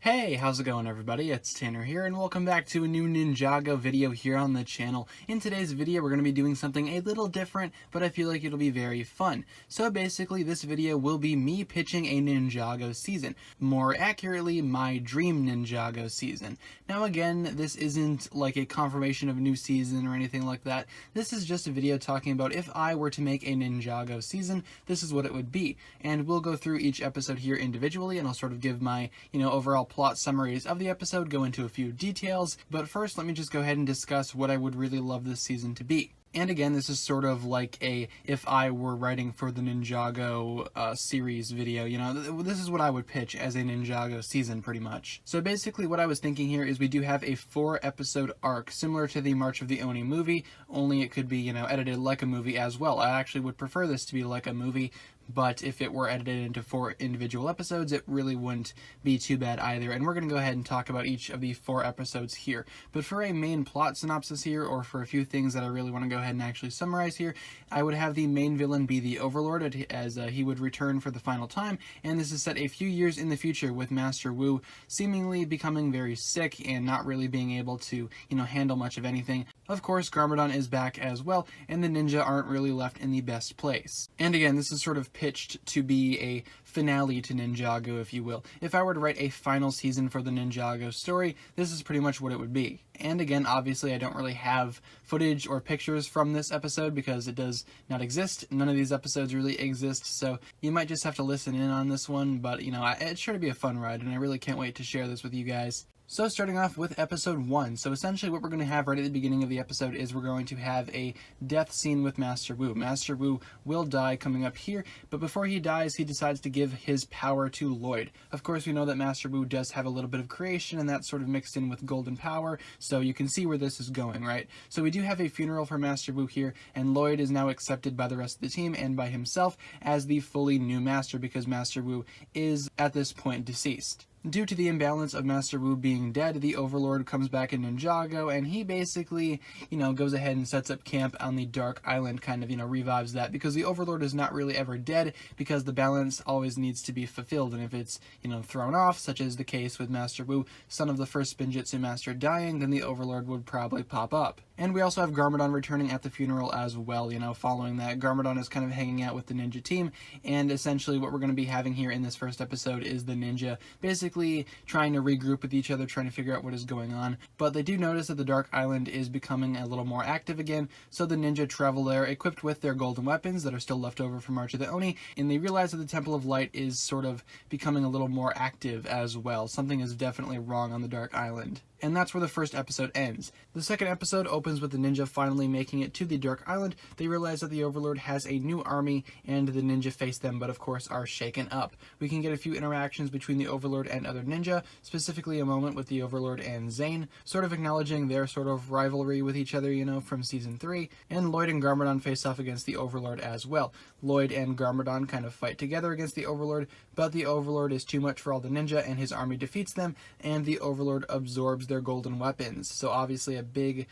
Hey, how's it going everybody? It's Tanner here and welcome back to a new Ninjago video here on the channel. In today's video we're going to be doing something a little different, but I feel like it'll be very fun. So basically this video will be me pitching a Ninjago season. More accurately, my dream Ninjago season. Now again, this isn't like a confirmation of a new season or anything like that. This is just a video talking about if I were to make a Ninjago season, this is what it would be. And we'll go through each episode here individually and I'll sort of give my, overall plot summaries of the episode, go into a few details, but first let me just go ahead and discuss what I would really love this season to be. And again, this is sort of like a if I were writing for the Ninjago series video, this is what I would pitch as a Ninjago season pretty much. So basically what I was thinking here is we do have a 4-episode arc similar to the March of the Oni movie, only it could be, edited like a movie as well. I actually would prefer this to be like a movie, but if it were edited into 4 individual episodes, it really wouldn't be too bad either. And we're going to go ahead and talk about each of the 4 episodes here. But for a main plot synopsis here, or for a few things that I really want to go ahead and actually summarize here, I would have the main villain be the Overlord, as he would return for the final time, and this is set a few years in the future with Master Wu seemingly becoming very sick and not really being able to, handle much of anything. Of course, Garmadon is back as well, and the ninja aren't really left in the best place. And again, this is sort of pitched to be a finale to Ninjago, if you will. If I were to write a final season for the Ninjago story, this is pretty much what it would be. And again, obviously I don't really have footage or pictures from this episode because it does not exist. None of these episodes really exist, so you might just have to listen in on this one, but it's sure to be a fun ride, and I really can't wait to share this with you guys. So starting off with episode 1, so essentially what we're going to have right at the beginning of the episode is we're going to have a death scene with Master Wu. Master Wu will die coming up here, but before he dies he decides to give his power to Lloyd. Of course we know that Master Wu does have a little bit of creation and that's sort of mixed in with golden power, so you can see where this is going, right? So we do have a funeral for Master Wu here, and Lloyd is now accepted by the rest of the team and by himself as the fully new master because Master Wu is at this point deceased. Due to the imbalance of Master Wu being dead, the Overlord comes back in Ninjago, and he basically, goes ahead and sets up camp on the Dark Island, kind of, revives that, because the Overlord is not really ever dead, because the balance always needs to be fulfilled, and if it's, thrown off, such as the case with Master Wu, son of the first Spinjitzu Master dying, then the Overlord would probably pop up. And we also have Garmadon returning at the funeral as well, following that. Garmadon is kind of hanging out with the ninja team, and essentially what we're going to be having here in this first episode is the ninja basically trying to regroup with each other, trying to figure out what is going on. But they do notice that the Dark Island is becoming a little more active again, so the ninja travel there equipped with their golden weapons that are still left over from March of the Oni, and they realize that the Temple of Light is sort of becoming a little more active as well. Something is definitely wrong on the Dark Island. And that's where the first episode ends. The second episode opens with the ninja finally making it to the Dark Island. They realize that the Overlord has a new army, and the ninja face them, but of course are shaken up. We can get a few interactions between the Overlord and other ninja, specifically a moment with the Overlord and Zane, sort of acknowledging their sort of rivalry with each other, from Season 3, and Lloyd and Garmadon face off against the Overlord as well. Lloyd and Garmadon kind of fight together against the Overlord, but the Overlord is too much for all the ninja, and his army defeats them, and the Overlord absorbs their golden weapons, so obviously a big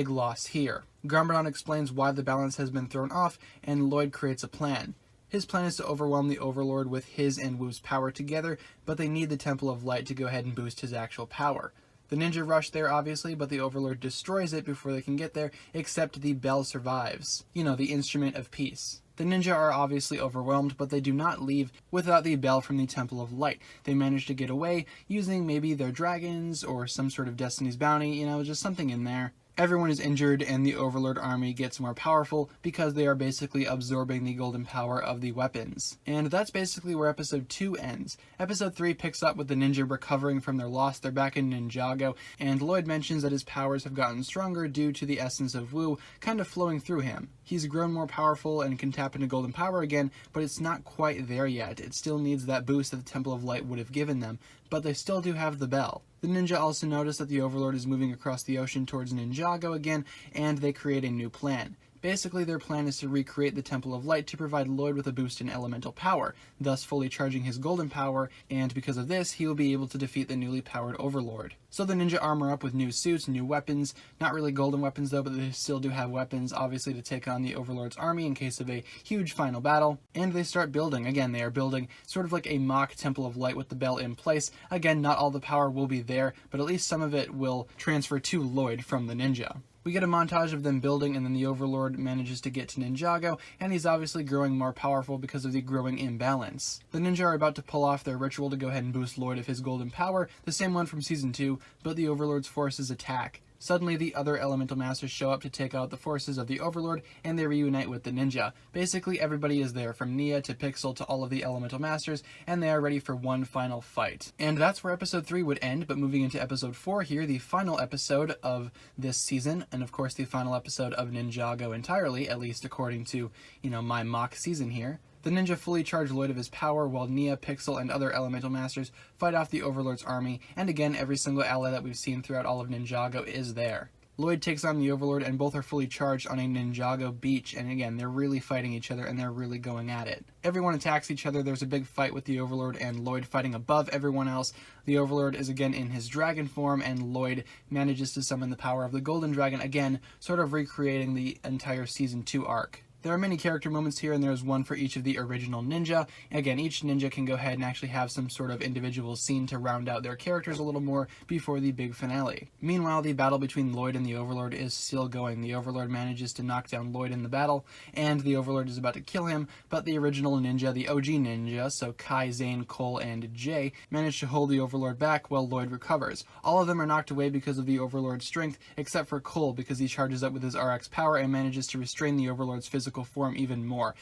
loss here. Garmadon explains why the balance has been thrown off, and Lloyd creates a plan. His plan is to overwhelm the Overlord with his and Wu's power together, but they need the Temple of Light to go ahead and boost his actual power. The ninja rush there obviously, but the Overlord destroys it before they can get there, except the bell survives. The instrument of peace. The ninja are obviously overwhelmed, but they do not leave without the bell from the Temple of Light. They manage to get away using maybe their dragons or some sort of Destiny's Bounty, just something in there. Everyone is injured and the Overlord army gets more powerful because they are basically absorbing the golden power of the weapons. And that's basically where episode 2 ends. Episode 3 picks up with the ninja recovering from their loss. They're back in Ninjago, and Lloyd mentions that his powers have gotten stronger due to the essence of Wu kind of flowing through him. He's grown more powerful and can tap into golden power again, but it's not quite there yet. It still needs that boost that the Temple of Light would have given them, but they still do have the bell. The ninja also notice that the Overlord is moving across the ocean towards Ninjago again, and they create a new plan. Basically, their plan is to recreate the Temple of Light to provide Lloyd with a boost in elemental power, thus fully charging his golden power, and because of this, he will be able to defeat the newly powered Overlord. So the ninja armor up with new suits, new weapons, not really golden weapons though, but they still do have weapons, obviously, to take on the Overlord's army in case of a huge final battle, and they start building. Again, they are building sort of like a mock Temple of Light with the bell in place. Again, not all the power will be there, but at least some of it will transfer to Lloyd from the ninja. We get a montage of them building, and then the Overlord manages to get to Ninjago, and he's obviously growing more powerful because of the growing imbalance. The ninja are about to pull off their ritual to go ahead and boost Lloyd of his golden power, the same one from Season 2, but the Overlord's forces attack. Suddenly, the other elemental masters show up to take out the forces of the Overlord, and they reunite with the ninja. Basically, everybody is there, from Nia to Pixel to all of the elemental masters, and they are ready for one final fight. And that's where episode 3 would end, but moving into episode 4 here, the final episode of this season, and of course the final episode of Ninjago entirely, at least according to, my mock season here. The ninja fully charge Lloyd of his power, while Nia, Pixel, and other elemental masters fight off the Overlord's army, and again, every single ally that we've seen throughout all of Ninjago is there. Lloyd takes on the Overlord, and both are fully charged on a Ninjago beach, and again, they're really fighting each other, and they're really going at it. Everyone attacks each other. There's a big fight with the Overlord and Lloyd fighting above everyone else. The Overlord is again in his dragon form, and Lloyd manages to summon the power of the Golden Dragon, again, sort of recreating the entire Season 2 arc. There are many character moments here, and there's one for each of the original ninja. Again, each ninja can go ahead and actually have some sort of individual scene to round out their characters a little more before the big finale. Meanwhile, the battle between Lloyd and the Overlord is still going. The Overlord manages to knock down Lloyd in the battle, and the Overlord is about to kill him, but the original ninja, the OG ninja, so Kai, Zane, Cole, and Jay, manage to hold the Overlord back while Lloyd recovers. All of them are knocked away because of the Overlord's strength, except for Cole, because he charges up with his RX power and manages to restrain the Overlord's physical form even more,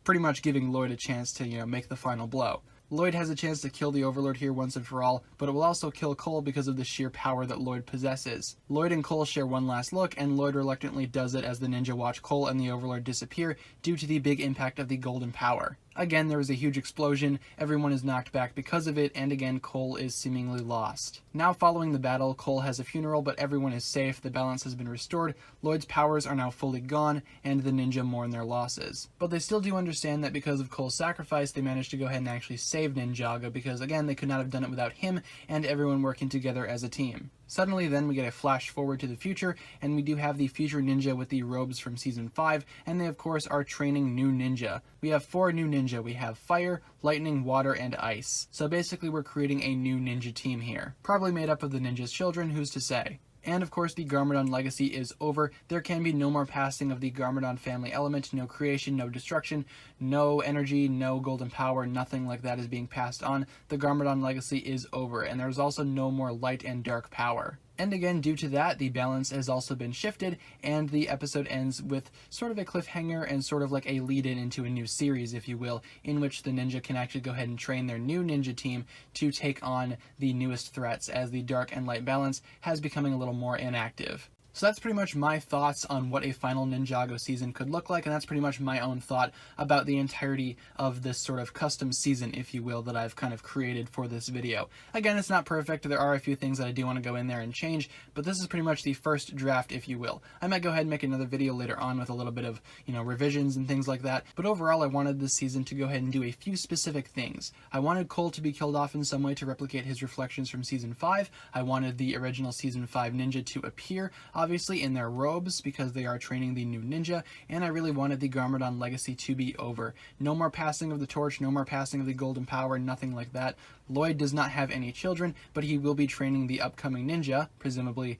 pretty much giving Lloyd a chance to, make the final blow. Lloyd has a chance to kill the Overlord here once and for all, but it will also kill Cole because of the sheer power that Lloyd possesses. Lloyd and Cole share one last look, and Lloyd reluctantly does it as the ninja watch Cole and the Overlord disappear due to the big impact of the golden power. Again, there was a huge explosion, everyone is knocked back because of it, and again, Cole is seemingly lost. Now following the battle, Cole has a funeral, but everyone is safe, the balance has been restored, Lloyd's powers are now fully gone, and the ninja mourn their losses. But they still do understand that because of Cole's sacrifice, they managed to go ahead and actually save Ninjago, because again, they could not have done it without him, and everyone working together as a team. Suddenly then we get a flash forward to the future, and we do have the future ninja with the robes from Season 5, and they of course are training new ninja. We have 4 new ninja. We have fire, lightning, water, and ice. So basically we're creating a new ninja team here. Probably made up of the ninja's children, who's to say? And of course the Garmadon legacy is over. There can be no more passing of the Garmadon family element, no creation, no destruction, no energy, no golden power, nothing like that is being passed on. The Garmadon legacy is over, and there's also no more light and dark power. And again, due to that, the balance has also been shifted, and the episode ends with sort of a cliffhanger and sort of like a lead-in into a new series, if you will, in which the ninja can actually go ahead and train their new ninja team to take on the newest threats, as the dark and light balance has becoming a little more inactive. So that's pretty much my thoughts on what a final Ninjago season could look like, and that's pretty much my own thought about the entirety of this sort of custom season, if you will, that I've kind of created for this video. Again, it's not perfect. There are a few things that I do want to go in there and change, but this is pretty much the first draft, if you will. I might go ahead and make another video later on with a little bit of, revisions and things like that, but overall I wanted this season to go ahead and do a few specific things. I wanted Cole to be killed off in some way to replicate his reflections from Season 5. I wanted the original Season 5 ninja to appear, obviously in their robes, because they are training the new ninja, and I really wanted the Garmadon legacy to be over. No more passing of the torch, no more passing of the golden power, nothing like that. Lloyd does not have any children, but he will be training the upcoming ninja, presumably,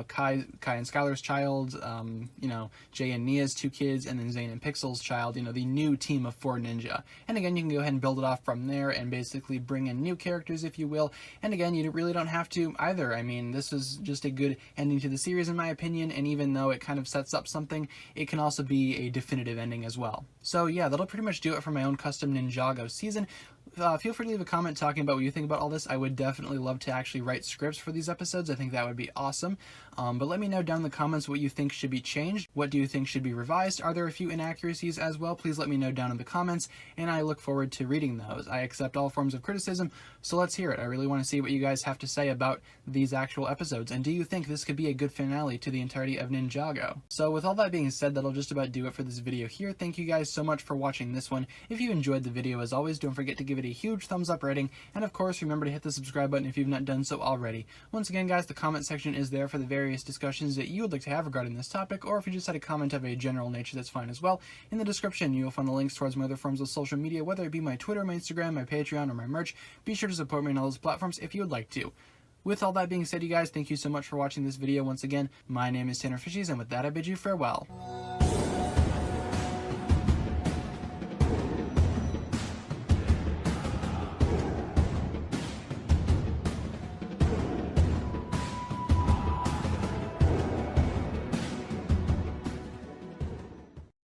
Kai and Skylar's child, Jay and Nia's 2 kids, and then Zane and Pixel's child, the new team of 4 ninja. And again, you can go ahead and build it off from there and basically bring in new characters, if you will. And again, you really don't have to either. I mean, this is just a good ending to the series, in my opinion, and even though it kind of sets up something, it can also be a definitive ending as well. So yeah, that'll pretty much do it for my own custom Ninjago season. feel free to leave a comment talking about what you think about all this. I would definitely love to actually write scripts for these episodes. I think that would be awesome. But let me know down in the comments what you think should be changed. What do you think should be revised? Are there a few inaccuracies as well? Please let me know down in the comments, and I look forward to reading those. I accept all forms of criticism, so let's hear it. I really want to see what you guys have to say about these actual episodes, and do you think this could be a good finale to the entirety of Ninjago? So with all that being said, that'll just about do it for this video here. Thank you guys so much for watching this one. If you enjoyed the video, as always, don't forget to give it a huge thumbs up rating, and of course remember to hit the subscribe button if you've not done so already. Once again guys, the comment section is there for the various discussions that you would like to have regarding this topic, or if you just had a comment of a general nature, that's fine as well. In the description you'll find the links towards my other forms of social media, whether it be my Twitter, my Instagram, my Patreon, or my merch. Be sure to support me on all those platforms if you would like to. With all that being said, you guys, thank you so much for watching this video once again. My name is TannerFishies, and with that I bid you farewell.